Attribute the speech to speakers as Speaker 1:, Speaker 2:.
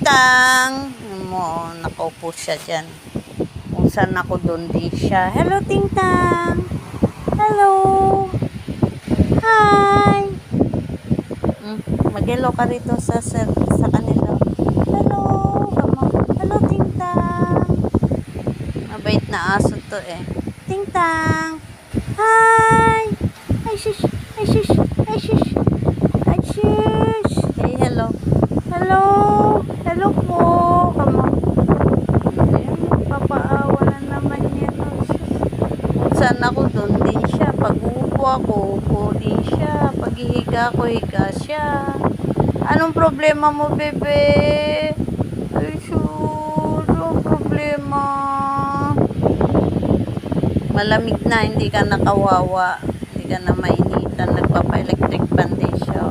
Speaker 1: Ting-tang. Mo, nakaupo siya dyan. Kung saan ako, doon din siya. Hello, Ting-tang. Hello. Hi. Mag-hello ka rito sa kanila. Hello. Hello, Ting-tang. Mabait na aso to eh. Ting-tang. Hi. Ay, shush. Ay, shush. Ay, shush. Ay, shush. Hey, hello. Hello. Hello po. Ayun, papaawa na naman yan. Saan ako, doon din siya. Pag uupo ako, upo din siya. Pag hihiga ako, higa siya. Anong problema mo, bebe? Ay, sure. Anong problema? Malamig na, hindi ka nakawawa. Hindi ka na mainitan. Nagpapa-electric fan din siya.